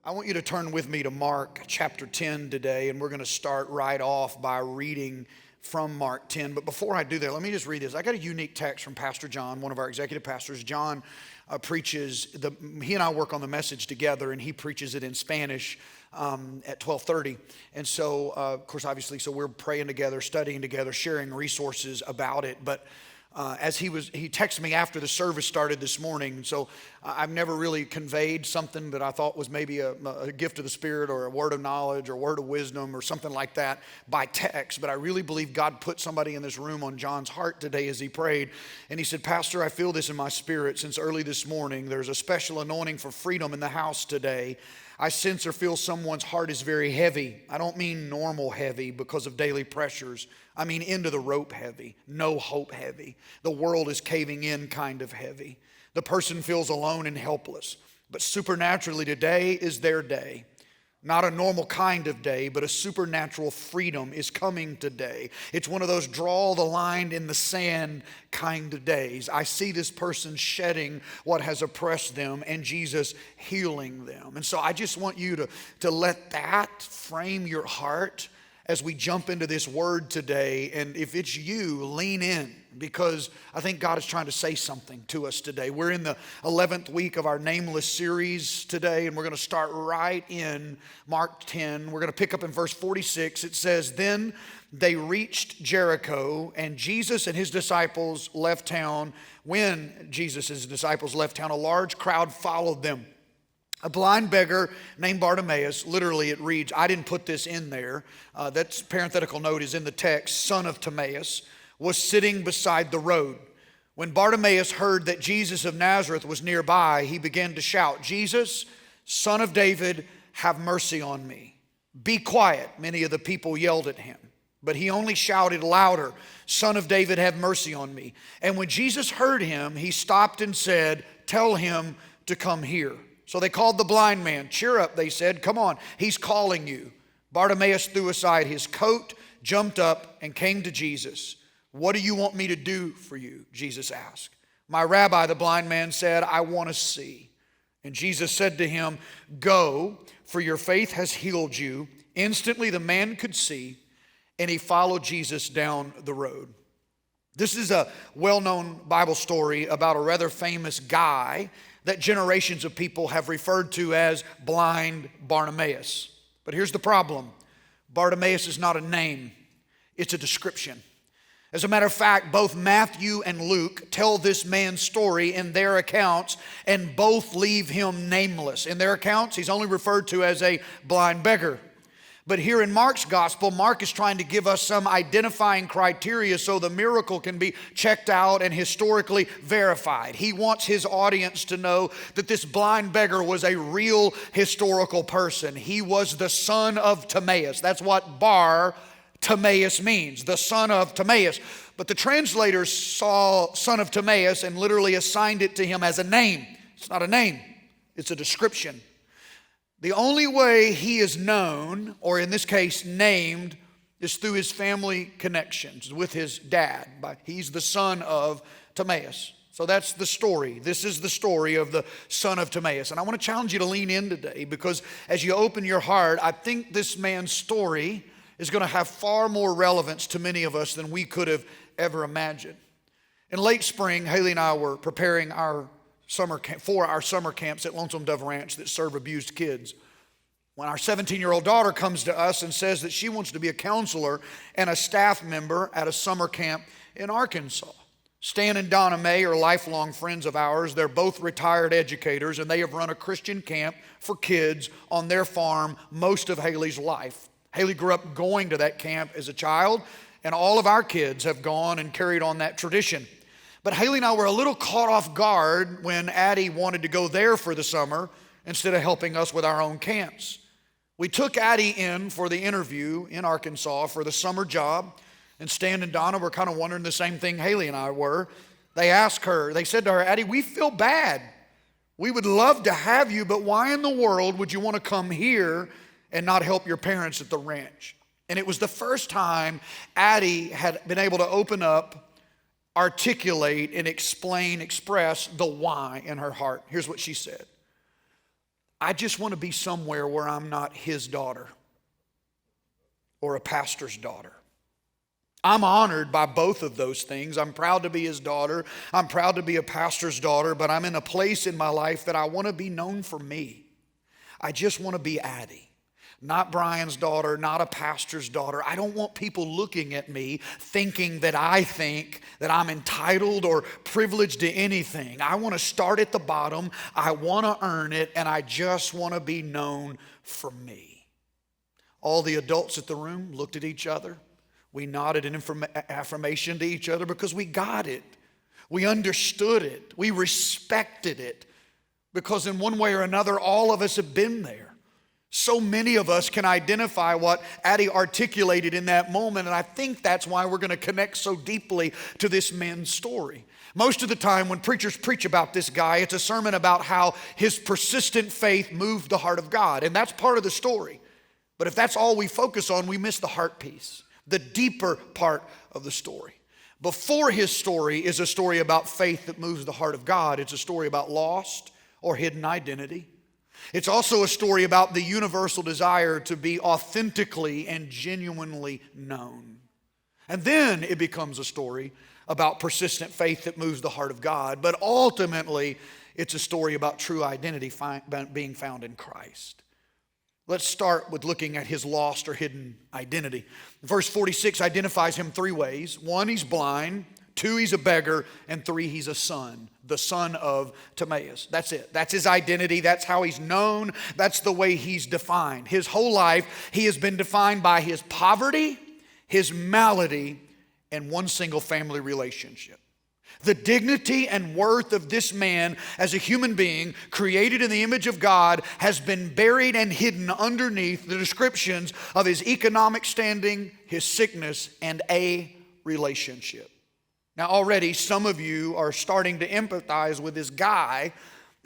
I want you to turn with me to Mark chapter 10 today, and we're going to start right off by reading from Mark 10. But before I do that, let me just read this. I got a unique text from Pastor John, one of our executive pastors. John preaches, he and I work on the message together, and he preaches it in Spanish at 12:30. And so, of course, obviously, so we're praying together, studying together, sharing resources about it. But as he texted me after the service started this morning. So I've never really conveyed something that I thought was maybe a gift of the Spirit or a word of knowledge or a word of wisdom or something like that by text. But I really believe God put somebody in this room on John's heart today as he prayed. And he said, Pastor, I feel this in my spirit since early this morning. There's a special anointing for freedom in the house today. I sense or feel someone's heart is very heavy. I don't mean normal heavy because of daily pressures. I mean into the rope heavy, no hope heavy. The world is caving in kind of heavy. The person feels alone and helpless. But supernaturally today is their day. Not a normal kind of day, but a supernatural freedom is coming today. It's one of those draw the line in the sand kind of days. I see this person shedding what has oppressed them and Jesus healing them. And so I just want you to let that frame your heart as we jump into this word today. And if it's you, lean in, because I think God is trying to say something to us today. We're in the 11th week of our Nameless series today, and we're going to start right in Mark 10. We're going to pick up in verse 46. It says, Then they reached Jericho, and Jesus and his disciples left town. When Jesus and his disciples left town, a large crowd followed them. A blind beggar named Bartimaeus, literally it reads, I didn't put this in there, that parenthetical note is in the text, son of Timaeus, was sitting beside the road. When Bartimaeus heard that Jesus of Nazareth was nearby, he began to shout, Jesus, son of David, have mercy on me. Be quiet, many of the people yelled at him. But he only shouted louder, Son of David, have mercy on me. And when Jesus heard him, he stopped and said, Tell him to come here. So they called the blind man. Cheer up, they said. Come on, he's calling you. Bartimaeus threw aside his coat, jumped up, and came to Jesus. What do you want me to do for you? Jesus asked. My rabbi, the blind man said, I want to see. And Jesus said to him, Go, for your faith has healed you. Instantly the man could see, and he followed Jesus down the road. This is a well-known Bible story about a rather famous guy that generations of people have referred to as blind Bartimaeus. But here's the problem. Bartimaeus is not a name, it's a description. As a matter of fact, both Matthew and Luke tell this man's story in their accounts, and both leave him nameless. In their accounts, he's only referred to as a blind beggar. But here in Mark's gospel, Mark is trying to give us some identifying criteria so the miracle can be checked out and historically verified. He wants his audience to know that this blind beggar was a real historical person. He was the son of Timaeus. That's what Bartimaeus means, the son of Timaeus. But the translators saw son of Timaeus and literally assigned it to him as a name. It's not a name, it's a description. The only way he is known, or in this case named, is through his family connections with his dad. He's the son of Timaeus. So that's the story. This is the story of the son of Timaeus. And I want to challenge you to lean in today, because as you open your heart, I think this man's story is going to have far more relevance to many of us than we could have ever imagined. In late spring, Haley and I were preparing our summer camps at Lonesome Dove Ranch that serve abused kids. When our 17-year-old daughter comes to us and says that she wants to be a counselor and a staff member at a summer camp in Arkansas. Stan and Donna May are lifelong friends of ours. They're both retired educators, and they have run a Christian camp for kids on their farm most of Haley's life. Haley grew up going to that camp as a child, and all of our kids have gone and carried on that tradition. But Haley and I were a little caught off guard when Addie wanted to go there for the summer instead of helping us with our own camps. We took Addie in for the interview in Arkansas for the summer job, and Stan and Donna were kind of wondering the same thing Haley and I were. They said to her, Addie, we feel bad. We would love to have you, but why in the world would you want to come here and not help your parents at the ranch? And it was the first time Addie had been able to open up, articulate, and express the why in her heart. Here's what she said. I just want to be somewhere where I'm not his daughter or a pastor's daughter. I'm honored by both of those things. I'm proud to be his daughter. I'm proud to be a pastor's daughter, but I'm in a place in my life that I want to be known for me. I just want to be Addie. Not Brian's daughter, not a pastor's daughter. I don't want people looking at me thinking that I think that I'm entitled or privileged to anything. I want to start at the bottom. I want to earn it, and I just want to be known for me. All the adults at the room looked at each other. We nodded an affirmation to each other because we got it. We understood it. We respected it because in one way or another, all of us have been there. So many of us can identify what Addie articulated in that moment, and I think that's why we're going to connect so deeply to this man's story. Most of the time when preachers preach about this guy, it's a sermon about how his persistent faith moved the heart of God, and that's part of the story. But if that's all we focus on, we miss the heart piece, the deeper part of the story. Before his story is a story about faith that moves the heart of God. It's a story about lost or hidden identity. It's also a story about the universal desire to be authentically and genuinely known. And then it becomes a story about persistent faith that moves the heart of God. But ultimately, it's a story about true identity being found in Christ. Let's start with looking at his lost or hidden identity. Verse 46 identifies him three ways. One, he's blind. Two, he's a beggar. And three, he's a son, the son of Timaeus. That's it. That's his identity. That's how he's known. That's the way he's defined. His whole life, he has been defined by his poverty, his malady, and one single family relationship. The dignity and worth of this man as a human being created in the image of God has been buried and hidden underneath the descriptions of his economic standing, his sickness, and a relationship. Now already some of you are starting to empathize with this guy,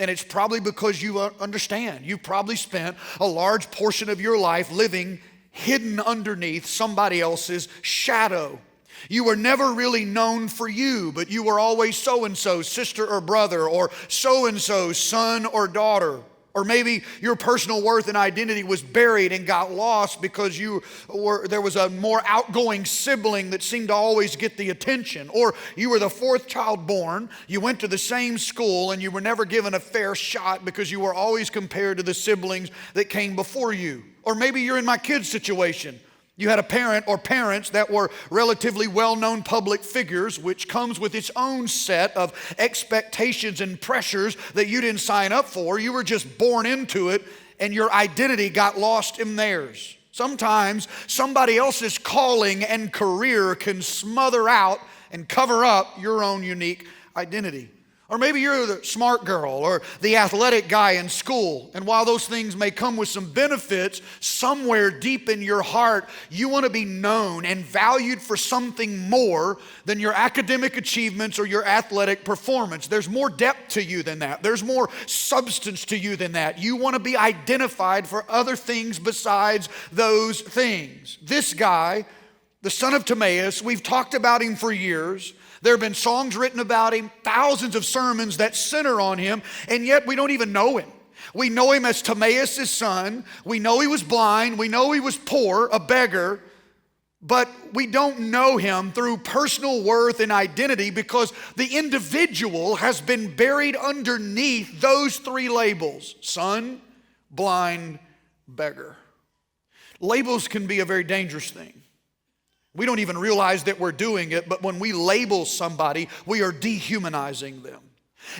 and it's probably because you understand. You've probably spent a large portion of your life living hidden underneath somebody else's shadow. You were never really known for you, but you were always so-and-so, sister or brother, or so-and-so, son or daughter. Or maybe your personal worth and identity was buried and got lost because there was a more outgoing sibling that seemed to always get the attention. Or you were the fourth child born, you went to the same school, and you were never given a fair shot because you were always compared to the siblings that came before you. Or maybe you're in my kid's situation. You had a parent or parents that were relatively well-known public figures, which comes with its own set of expectations and pressures that you didn't sign up for. You were just born into it, and your identity got lost in theirs. Sometimes somebody else's calling and career can smother out and cover up your own unique identity. Or maybe you're the smart girl or the athletic guy in school. And while those things may come with some benefits, somewhere deep in your heart, you want to be known and valued for something more than your academic achievements or your athletic performance. There's more depth to you than that. There's more substance to you than that. You want to be identified for other things besides those things. This guy, the son of Timaeus, we've talked about him for years. There have been songs written about him, thousands of sermons that center on him, and yet we don't even know him. We know him as Timaeus' son. We know he was blind. We know he was poor, a beggar, but we don't know him through personal worth and identity because the individual has been buried underneath those three labels: son, blind, beggar. Labels can be a very dangerous thing. We don't even realize that we're doing it, but when we label somebody, we are dehumanizing them.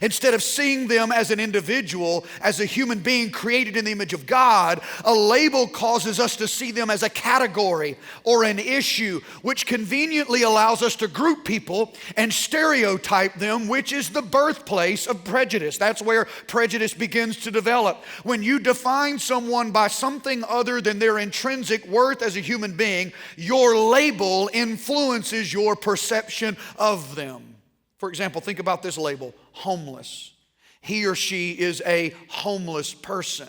Instead of seeing them as an individual, as a human being created in the image of God, a label causes us to see them as a category or an issue, which conveniently allows us to group people and stereotype them, which is the birthplace of prejudice. That's where prejudice begins to develop. When you define someone by something other than their intrinsic worth as a human being, your label influences your perception of them. For example, think about this label: homeless. He or she is a homeless person.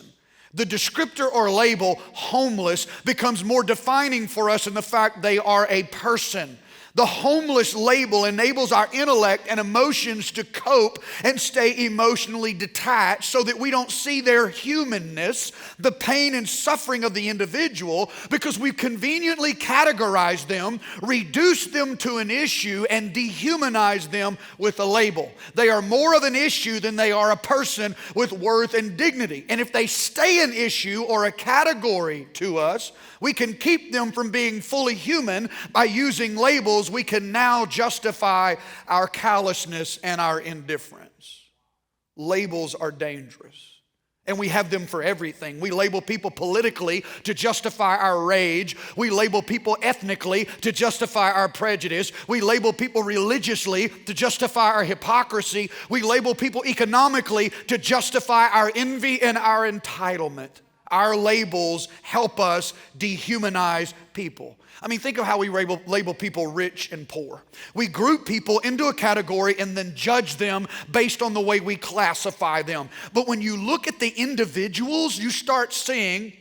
The descriptor or label homeless becomes more defining for us in the fact they are a person. The homeless label enables our intellect and emotions to cope and stay emotionally detached so that we don't see their humanness, the pain and suffering of the individual, because we've conveniently categorized them, reduced them to an issue, and dehumanized them with a label. They are more of an issue than they are a person with worth and dignity. And if they stay an issue or a category to us, we can keep them from being fully human by using labels. We can now justify our callousness and our indifference. Labels are dangerous, and we have them for everything. We label people politically to justify our rage. We label people ethnically to justify our prejudice. We label people religiously to justify our hypocrisy. We label people economically to justify our envy and our entitlement. Our labels help us dehumanize people. I mean, think of how we label people rich and poor. We group people into a category and then judge them based on the way we classify them. But when you look at the individuals, you start seeing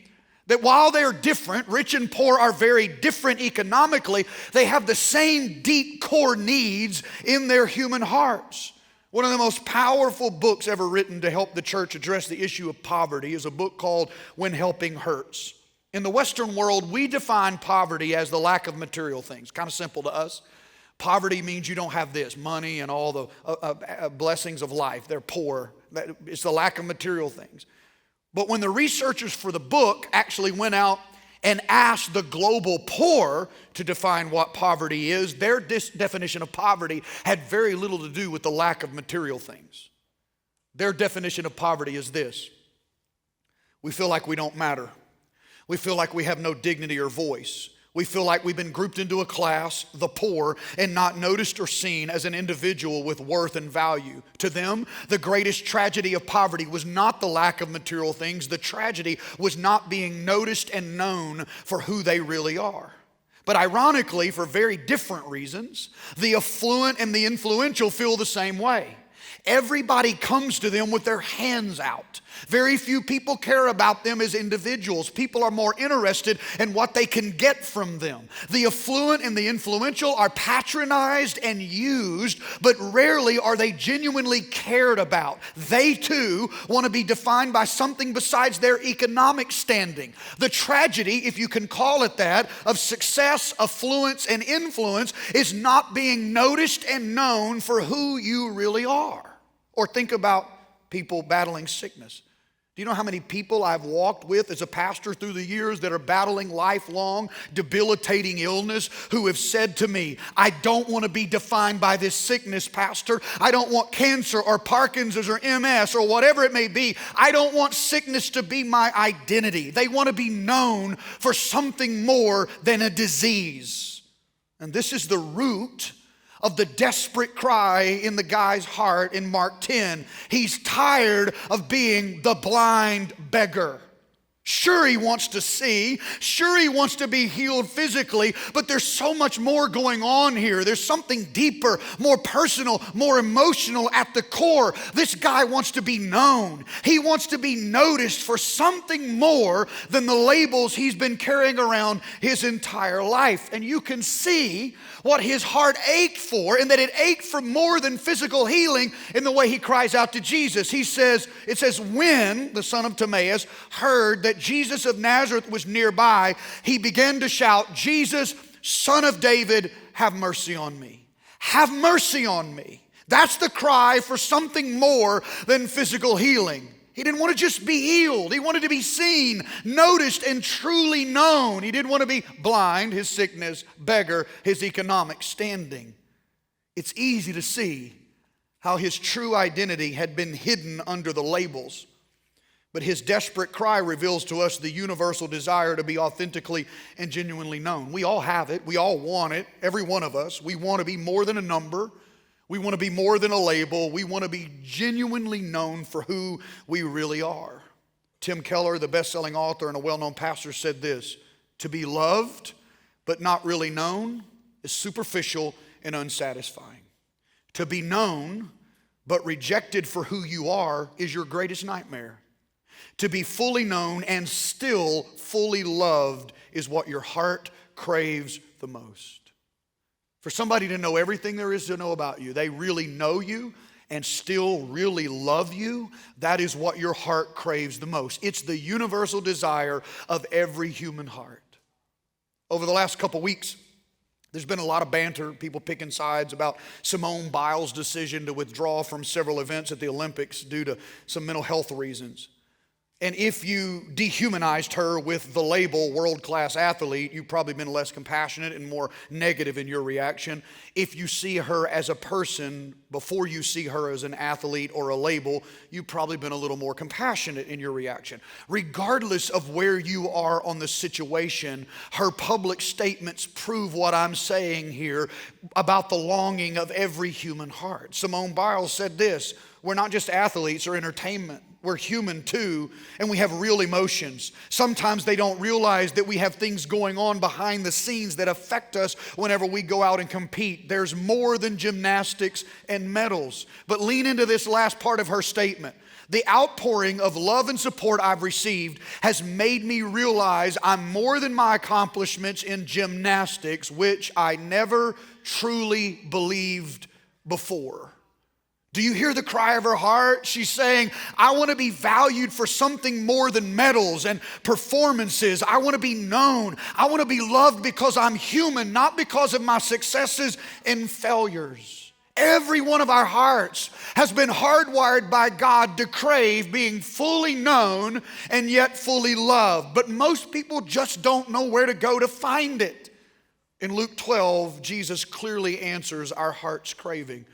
that while they're different, rich and poor are very different economically, they have the same deep core needs in their human hearts. One of the most powerful books ever written to help the church address the issue of poverty is a book called When Helping Hurts. In the Western world, we define poverty as the lack of material things. Kind of simple to us. Poverty means you don't have this, money and all the blessings of life. They're poor. It's the lack of material things. But when the researchers for the book actually went out and asked the global poor to define what poverty is, their definition of poverty had very little to do with the lack of material things. Their definition of poverty is this: we feel like we don't matter. We feel like we have no dignity or voice. We feel like we've been grouped into a class, the poor, and not noticed or seen as an individual with worth and value. To them, the greatest tragedy of poverty was not the lack of material things. The tragedy was not being noticed and known for who they really are. But ironically, for very different reasons, the affluent and the influential feel the same way. Everybody comes to them with their hands out. Very few people care about them as individuals. People are more interested in what they can get from them. The affluent and the influential are patronized and used, but rarely are they genuinely cared about. They too want to be defined by something besides their economic standing. The tragedy, if you can call it that, of success, affluence, and influence is not being noticed and known for who you really are. Or think about people battling sickness. Do you know how many people I've walked with as a pastor through the years that are battling lifelong, debilitating illness who have said to me, I don't want to be defined by this sickness, Pastor. I don't want cancer or Parkinson's or MS or whatever it may be. I don't want sickness to be my identity. They want to be known for something more than a disease. And this is the root of the desperate cry in the guy's heart in Mark 10. He's tired of being the blind beggar. Sure, he wants to see. Sure, he wants to be healed physically, but there's so much more going on here. There's something deeper, more personal, more emotional at the core. This guy wants to be known. He wants to be noticed for something more than the labels he's been carrying around his entire life. And you can see what his heart ached for, and that it ached for more than physical healing in the way he cries out to Jesus. It says, when the son of Timaeus heard that Jesus of Nazareth was nearby, he began to shout, Jesus, Son of David, have mercy on me. Have mercy on me. That's the cry for something more than physical healing. He didn't want to just be healed. He wanted to be seen, noticed, and truly known. He didn't want to be blind, his sickness, beggar, his economic standing. It's easy to see how his true identity had been hidden under the labels. But his desperate cry reveals to us the universal desire to be authentically and genuinely known. We all have it. We all want it. Every one of us. We want to be more than a number. We want to be more than a label. We want to be genuinely known for who we really are. Tim Keller, the best-selling author and a well-known pastor, said this: to be loved but not really known is superficial and unsatisfying. To be known but rejected for who you are is your greatest nightmare. To be fully known and still fully loved is what your heart craves the most. For somebody to know everything there is to know about you, they really know you and still really love you, that is what your heart craves the most. It's the universal desire of every human heart. Over the last couple weeks, there's been a lot of banter, people picking sides about Simone Biles' decision to withdraw from several events at the Olympics due to some mental health reasons. And if you dehumanized her with the label world-class athlete, you've probably been less compassionate and more negative in your reaction. If you see her as a person before you see her as an athlete or a label, you've probably been a little more compassionate in your reaction. Regardless of where you are on the situation, her public statements prove what I'm saying here about the longing of every human heart. Simone Biles said this, "We're not just athletes or entertainment. We're human too, and we have real emotions. Sometimes they don't realize that we have things going on behind the scenes that affect us whenever we go out and compete. There's more than gymnastics and medals." But lean into this last part of her statement. "The outpouring of love and support I've received has made me realize I'm more than my accomplishments in gymnastics, which I never truly believed before." Do you hear the cry of her heart? She's saying, I want to be valued for something more than medals and performances. I want to be known. I want to be loved because I'm human, not because of my successes and failures. Every one of our hearts has been hardwired by God to crave being fully known and yet fully loved. But most people just don't know where to go to find it. In Luke 12, Jesus clearly answers our heart's craving.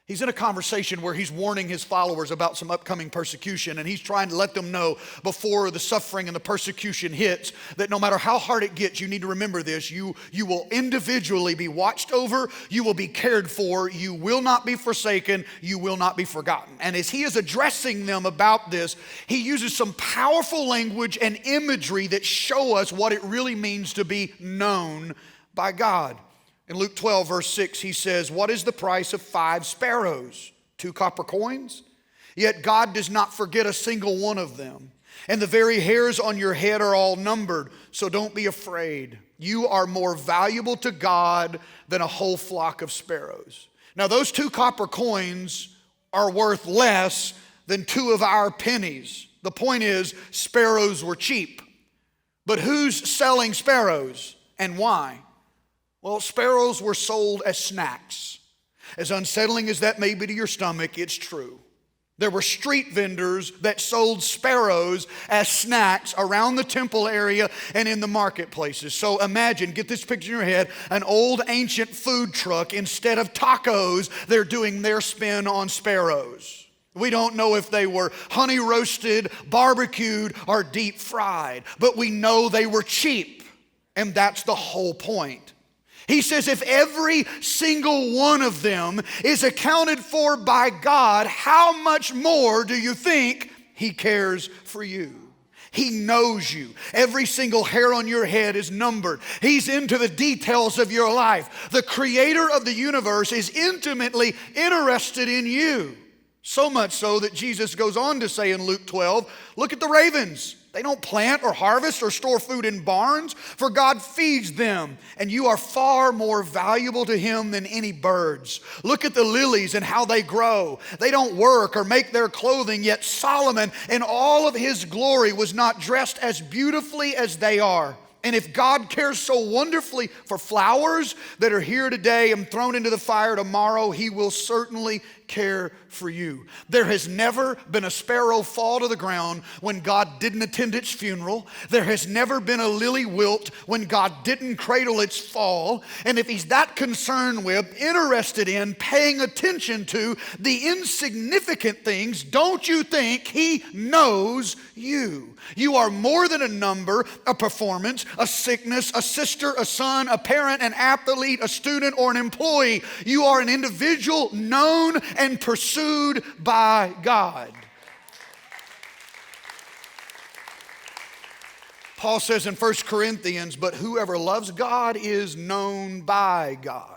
He's in a conversation where he's warning his followers about some upcoming persecution, and he's trying to let them know before the suffering and the persecution hits that no matter how hard it gets, you need to remember this. You will individually be watched over, you will be cared for, you will not be forsaken, you will not be forgotten. And as he is addressing them about this, he uses some powerful language and imagery that show us what it really means to be known by God. In Luke 12, verse 6, he says, "What is the price of 5 sparrows? 2 copper coins? Yet God does not forget a single one of them. And the very hairs on your head are all numbered. So don't be afraid. You are more valuable to God than a whole flock of sparrows." Now, those 2 copper coins are worth less than 2 of our pennies. The point is, sparrows were cheap. But who's selling sparrows and why? Well, sparrows were sold as snacks. As unsettling as that may be to your stomach, it's true. There were street vendors that sold sparrows as snacks around the temple area and in the marketplaces. So imagine, get this picture in your head, an old ancient food truck. Instead of tacos, they're doing their spin on sparrows. We don't know if they were honey roasted, barbecued, or deep fried, but we know they were cheap, and that's the whole point. He says if every single one of them is accounted for by God, how much more do you think He cares for you? He knows you. Every single hair on your head is numbered. He's into the details of your life. The creator of the universe is intimately interested in you. So much so that Jesus goes on to say in Luke 12, look at the ravens. They don't plant or harvest or store food in barns, for God feeds them, and you are far more valuable to Him than any birds. Look at the lilies and how they grow. They don't work or make their clothing, yet Solomon in all of his glory was not dressed as beautifully as they are. And if God cares so wonderfully for flowers that are here today and thrown into the fire tomorrow, He will certainly care for you. There has never been a sparrow fall to the ground when God didn't attend its funeral. There has never been a lily wilt when God didn't cradle its fall. And if He's that concerned with, interested in, paying attention to the insignificant things, don't you think He knows you? You are more than a number, a performance, a sickness, a sister, a son, a parent, an athlete, a student, or an employee. You are an individual known and pursued by God. Paul says in 1 Corinthians, but whoever loves God is known by God.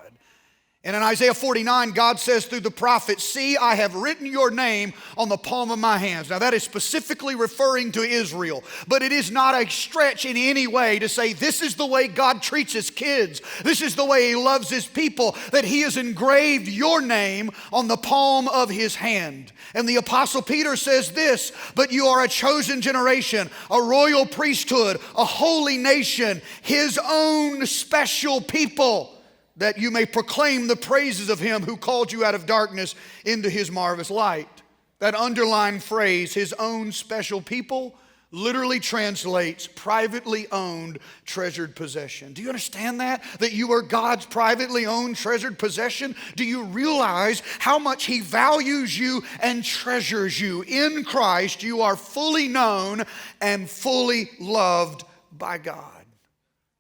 And in Isaiah 49, God says through the prophet, "See, I have written your name on the palm of my hands." Now that is specifically referring to Israel, but it is not a stretch in any way to say this is the way God treats his kids. This is the way he loves his people, that he has engraved your name on the palm of his hand. And the Apostle Peter says this, "But you are a chosen generation, a royal priesthood, a holy nation, his own special people, that you may proclaim the praises of him who called you out of darkness into his marvelous light." That underlined phrase, his own special people, literally translates privately owned, treasured possession. Do you understand that? That you are God's privately owned, treasured possession? Do you realize how much he values you and treasures you? In Christ, you are fully known and fully loved by God.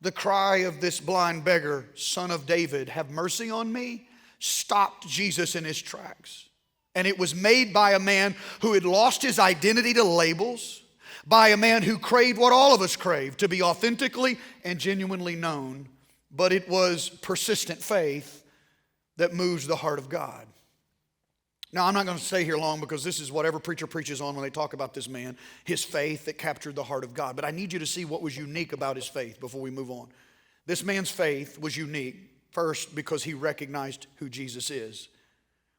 The cry of this blind beggar, "Son of David, have mercy on me," stopped Jesus in his tracks. And it was made by a man who had lost his identity to labels, by a man who craved what all of us crave, to be authentically and genuinely known. But it was persistent faith that moves the heart of God. Now, I'm not going to stay here long because this is what every preacher preaches on when they talk about this man, his faith that captured the heart of God. But I need you to see what was unique about his faith before we move on. This man's faith was unique, first, because he recognized who Jesus is.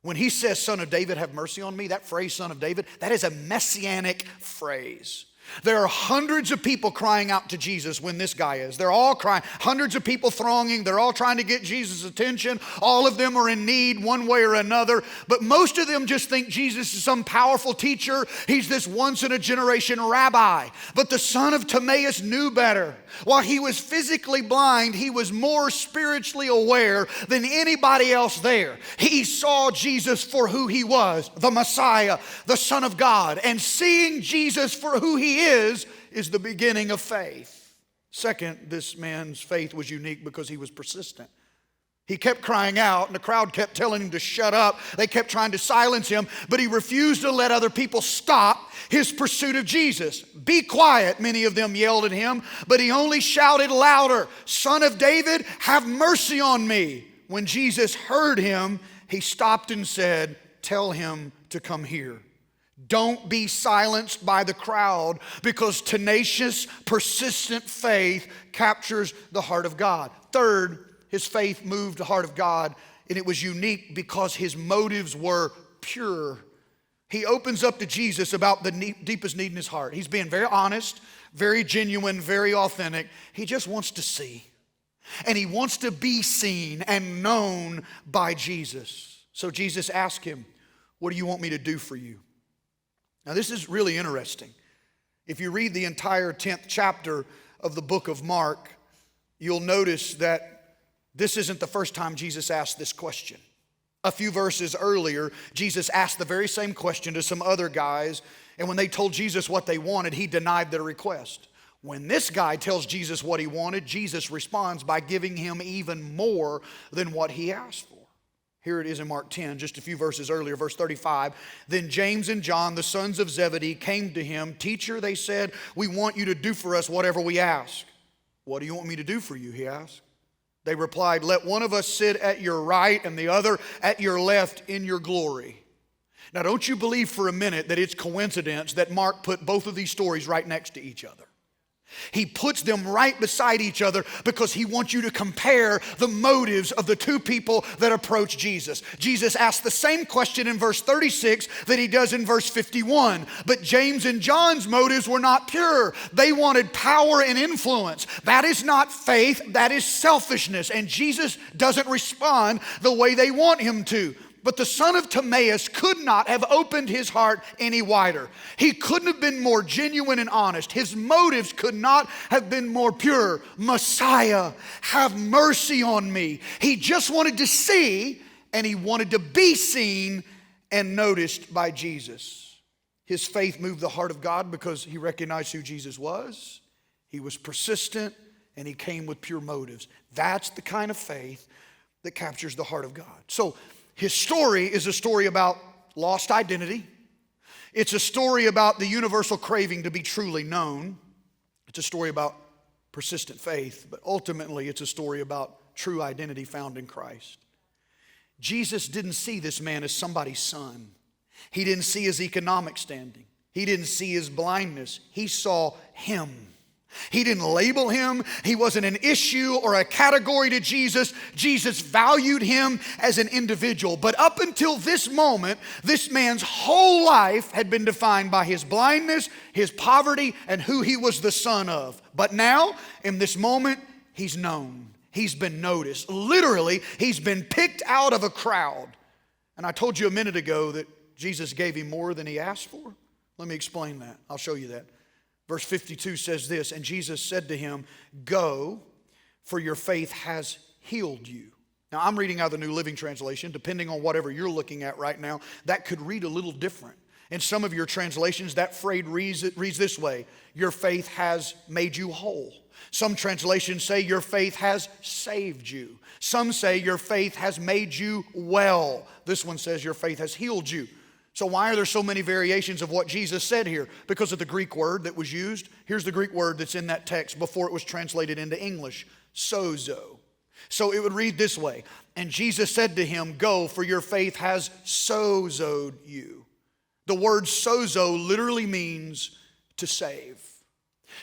When he says, "Son of David, have mercy on me," that phrase, "Son of David," that is a messianic phrase. There are hundreds of people crying out to Jesus when this guy is. They're all crying. Hundreds of people thronging. They're all trying to get Jesus' attention. All of them are in need one way or another. But most of them just think Jesus is some powerful teacher. He's this once-in-a-generation rabbi. But the son of Timaeus knew better. While he was physically blind, he was more spiritually aware than anybody else there. He saw Jesus for who he was, the Messiah, the Son of God. And seeing Jesus for who he is the beginning of faith. Second, this man's faith was unique because he was persistent. He kept crying out, and the crowd kept telling him to shut up. They kept trying to silence him, but he refused to let other people stop his pursuit of Jesus. "Be quiet," many of them yelled at him, but he only shouted louder, "Son of David, have mercy on me." When Jesus heard him, he stopped and said, "Tell him to come here." Don't be silenced by the crowd, because tenacious, persistent faith captures the heart of God. Third, his faith moved the heart of God, and it was unique because his motives were pure. He opens up to Jesus about the deepest need in his heart. He's being very honest, very genuine, very authentic. He just wants to see, and he wants to be seen and known by Jesus. So Jesus asked him, "What do you want me to do for you?" Now this is really interesting. If you read the entire 10th chapter of the book of Mark, you'll notice that this isn't the first time Jesus asked this question. A few verses earlier, Jesus asked the very same question to some other guys, and when they told Jesus what they wanted, he denied their request. When this guy tells Jesus what he wanted, Jesus responds by giving him even more than what he asked for. Here it is in Mark 10, just a few verses earlier, verse 35. "Then James and John, the sons of Zebedee, came to him. 'Teacher,' they said, 'we want you to do for us whatever we ask.' 'What do you want me to do for you?' he asked. They replied, 'Let one of us sit at your right and the other at your left in your glory.'" Now don't you believe for a minute that it's coincidence that Mark put both of these stories right next to each other. He puts them right beside each other because he wants you to compare the motives of the two people that approach Jesus. Jesus asked the same question in verse 36 that he does in verse 51. But James and John's motives were not pure. They wanted power and influence. That is not faith, that is selfishness. And Jesus doesn't respond the way they want him to. But the son of Timaeus could not have opened his heart any wider. He couldn't have been more genuine and honest. His motives could not have been more pure. Messiah, have mercy on me. He just wanted to see, and he wanted to be seen and noticed by Jesus. His faith moved the heart of God because he recognized who Jesus was. He was persistent, and he came with pure motives. That's the kind of faith that captures the heart of God. So, his story is a story about lost identity. It's a story about the universal craving to be truly known. It's a story about persistent faith, but ultimately it's a story about true identity found in Christ. Jesus didn't see this man as somebody's son. He didn't see his economic standing. He didn't see his blindness. He saw him. He didn't label him. He wasn't an issue or a category to Jesus. Jesus valued him as an individual. But up until this moment, this man's whole life had been defined by his blindness, his poverty, and who he was the son of. But now, in this moment, he's known. He's been noticed. Literally, he's been picked out of a crowd. And I told you a minute ago that Jesus gave him more than he asked for. Let me explain that. I'll show you that. Verse 52 says this, and Jesus said to him, "Go, for your faith has healed you." Now, I'm reading out the New Living Translation. Depending on whatever you're looking at right now, that could read a little different. In some of your translations, that phrase reads this way, "Your faith has made you whole." Some translations say, "Your faith has saved you." Some say, "Your faith has made you well." This one says, "Your faith has healed you." So why are there so many variations of what Jesus said here? Because of the Greek word that was used. Here's the Greek word that's in that text before it was translated into English, sozo. So it would read this way, and Jesus said to him, "Go, for your faith has sozoed you." The word sozo literally means to save.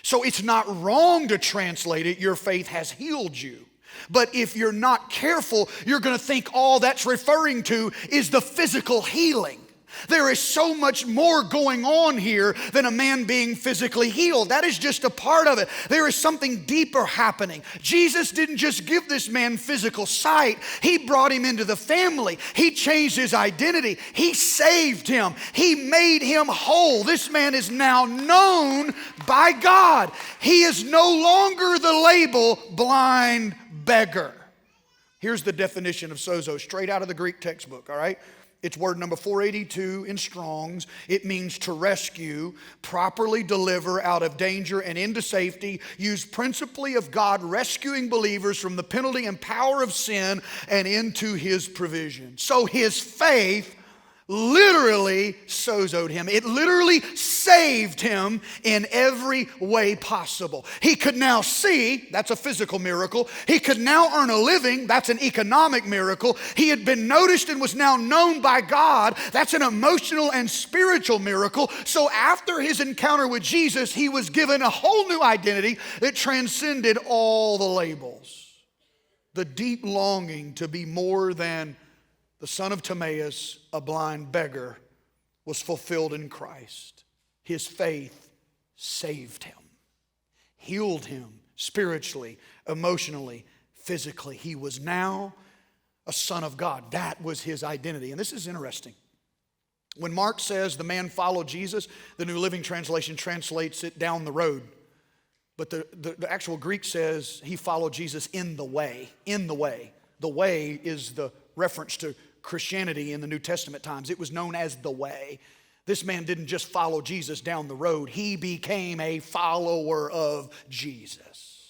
So it's not wrong to translate it, "Your faith has healed you." But if you're not careful, you're going to think all that's referring to is the physical healing. There is so much more going on here than a man being physically healed. That is just a part of it. There is something deeper happening. Jesus didn't just give this man physical sight. He brought him into the family. He changed his identity. He saved him. He made him whole. This man is now known by God. He is no longer the label blind beggar. Here's the definition of sozo, straight out of the Greek textbook, all right? It's word number 482 in Strong's. It means to rescue, properly deliver out of danger and into safety, used principally of God rescuing believers from the penalty and power of sin and into his provision. So his faith literally sozoed him. It literally saved him in every way possible. He could now see, that's a physical miracle. He could now earn a living, that's an economic miracle. He had been noticed and was now known by God, that's an emotional and spiritual miracle. So after his encounter with Jesus, he was given a whole new identity that transcended all the labels. The deep longing to be more than the son of Timaeus, a blind beggar, was fulfilled in Christ. His faith saved him, healed him spiritually, emotionally, physically. He was now a son of God. That was his identity. And this is interesting. When Mark says the man followed Jesus, the New Living Translation translates it down the road. But the actual Greek says he followed Jesus in the way. In the way. The way is the reference to Christianity in the New Testament times. It was known as the way. This man didn't just follow Jesus down the road. He became a follower of Jesus.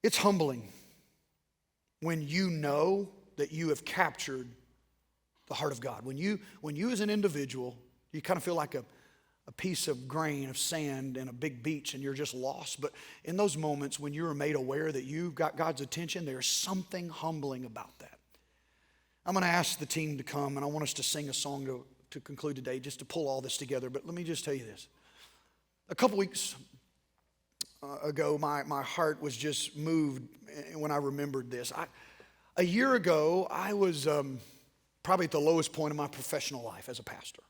It's humbling when you know that you have captured the heart of God. When you as an individual, you kind of feel like a piece of grain of sand in a big beach and you're just lost. But in those moments when you are made aware that you've got God's attention, there's something humbling about that. I'm going to ask the team to come and I want us to sing a song to conclude today, just to pull all this together. But let me just tell you this. A couple weeks ago, my heart was just moved when I remembered this. A year ago, I was probably at the lowest point of my professional life as a pastor.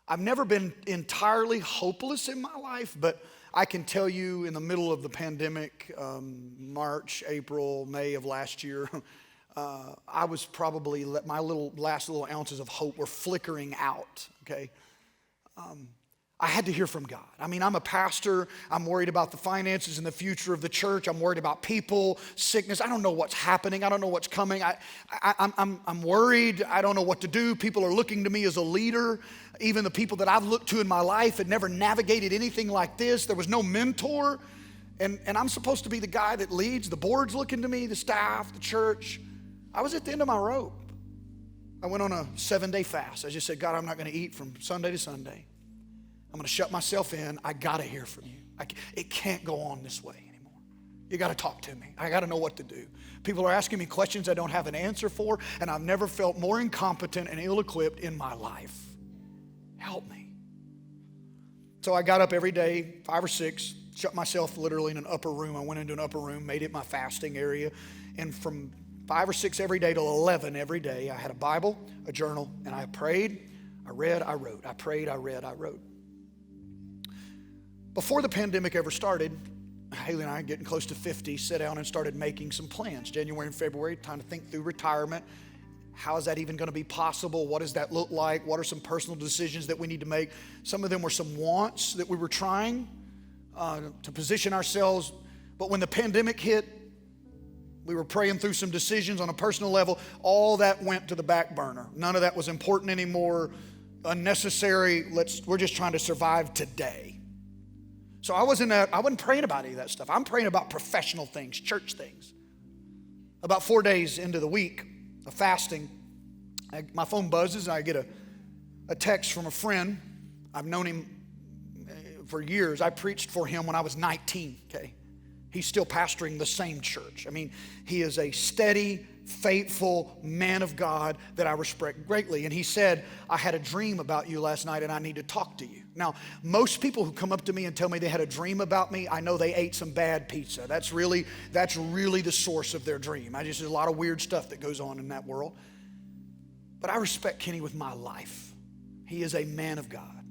I've never been entirely hopeless in my life, but I can tell you in the middle of the pandemic, March, April, May of last year, I was probably, my last little ounces of hope were flickering out, okay? I had to hear from God. I mean, I'm a pastor. I'm worried about the finances and the future of the church. I'm worried about people, sickness. I don't know what's happening. I don't know what's coming. I'm worried. I don't know what to do. People are looking to me as a leader. Even the people that I've looked to in my life had never navigated anything like this. There was no mentor. And I'm supposed to be the guy that leads. The board's looking to me, the staff, the church. I was at the end of my rope. I went on a 7-day fast. I just said, God, I'm not going to eat from Sunday to Sunday. I'm going to shut myself in. I got to hear from you. It can't go on this way anymore. You got to talk to me. I got to know what to do. People are asking me questions I don't have an answer for, and I've never felt more incompetent and ill-equipped in my life. Help me. So I got up every day, 5 or 6, shut myself literally in an upper room. I went into an upper room, made it my fasting area, and from 5 or 6 every day till 11 every day, I had a Bible, a journal, and I prayed, I read, I wrote. I prayed, I read, I wrote. Before the pandemic ever started, Haley and I, getting close to 50, sat down and started making some plans. January and February, time to think through retirement. How is that even going to be possible? What does that look like? What are some personal decisions that we need to make? Some of them were some wants that we were trying to position ourselves. But when the pandemic hit, we were praying through some decisions on a personal level. All that went to the back burner. None of that was important anymore, unnecessary. We're just trying to survive today. So I wasn't praying about any of that stuff. I'm praying about professional things, church things. About 4 days into the week of fasting, my phone buzzes and I get a text from a friend. I've known him for years. I preached for him when I was 19, okay? He's still pastoring the same church. I mean, he is a steady, faithful man of God that I respect greatly. And he said, I had a dream about you last night and I need to talk to you. Now, most people who come up to me and tell me they had a dream about me, I know they ate some bad pizza. That's really the source of their dream. There's a lot of weird stuff that goes on in that world. But I respect Kenny with my life. He is a man of God.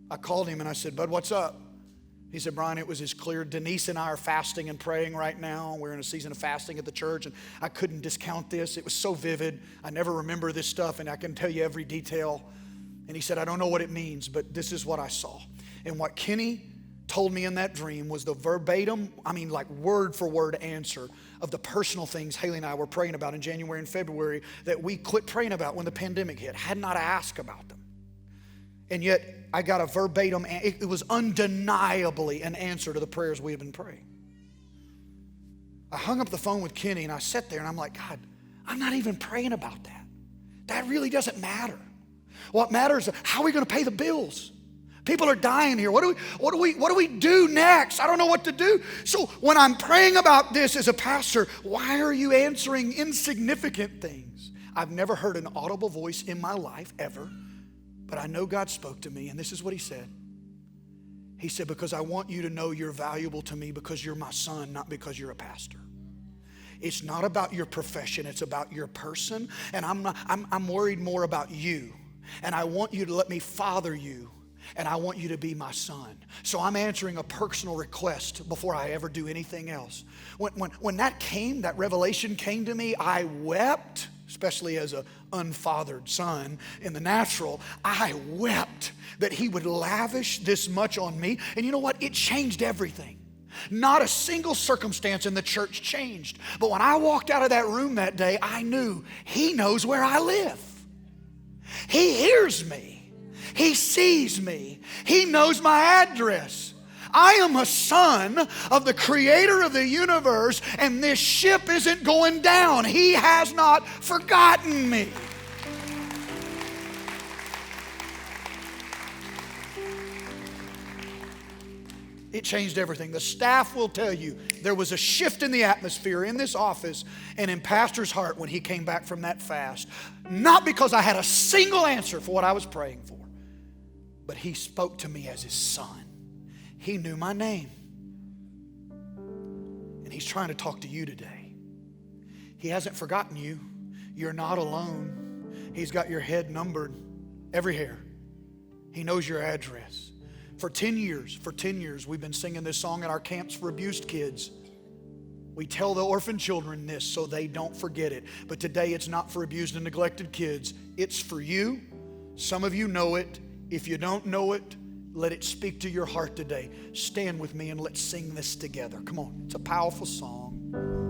I called him and I said, Bud, what's up? He said, Brian, it was as clear. Denise and I are fasting and praying right now. We're in a season of fasting at the church, and I couldn't discount this. It was so vivid. I never remember this stuff, and I can tell you every detail. And he said, I don't know what it means, but this is what I saw. And what Kenny told me in that dream was the verbatim, like word for word answer of the personal things Haley and I were praying about in January and February that we quit praying about when the pandemic hit. Had not asked about them. And yet, I got a verbatim, it was undeniably an answer to the prayers we had been praying. I hung up the phone with Kenny and I sat there and I'm like, God, I'm not even praying about that. That really doesn't matter. What matters is how are we going to pay the bills? People are dying here. What do we do next? I don't know what to do. So when I'm praying about this as a pastor, why are you answering insignificant things? I've never heard an audible voice in my life ever. But I know God spoke to me, and this is what he said. He said, because I want you to know you're valuable to me because you're my son, not because you're a pastor. It's not about your profession, it's about your person. And I'm worried more about you. And I want you to let me father you. And I want you to be my son. So I'm answering a personal request before I ever do anything else. When that revelation came to me, I wept. Especially as an unfathered son in the natural, I wept that he would lavish this much on me. And you know what? It changed everything. Not a single circumstance in the church changed. But when I walked out of that room that day, I knew he knows where I live. He hears me. He sees me. He knows my address. I am a son of the creator of the universe, and this ship isn't going down. He has not forgotten me. It changed everything. The staff will tell you there was a shift in the atmosphere in this office and in Pastor's heart when he came back from that fast. Not because I had a single answer for what I was praying for, but he spoke to me as his son. He knew my name. And he's trying to talk to you today. He hasn't forgotten you. You're not alone. He's got your head numbered, every hair. He knows your address. For 10 years, we've been singing this song at our camps for abused kids. We tell the orphan children this so they don't forget it. But today it's not for abused and neglected kids. It's for you. Some of you know it. If you don't know it, let it speak to your heart today. Stand with me and let's sing this together. Come on, it's a powerful song.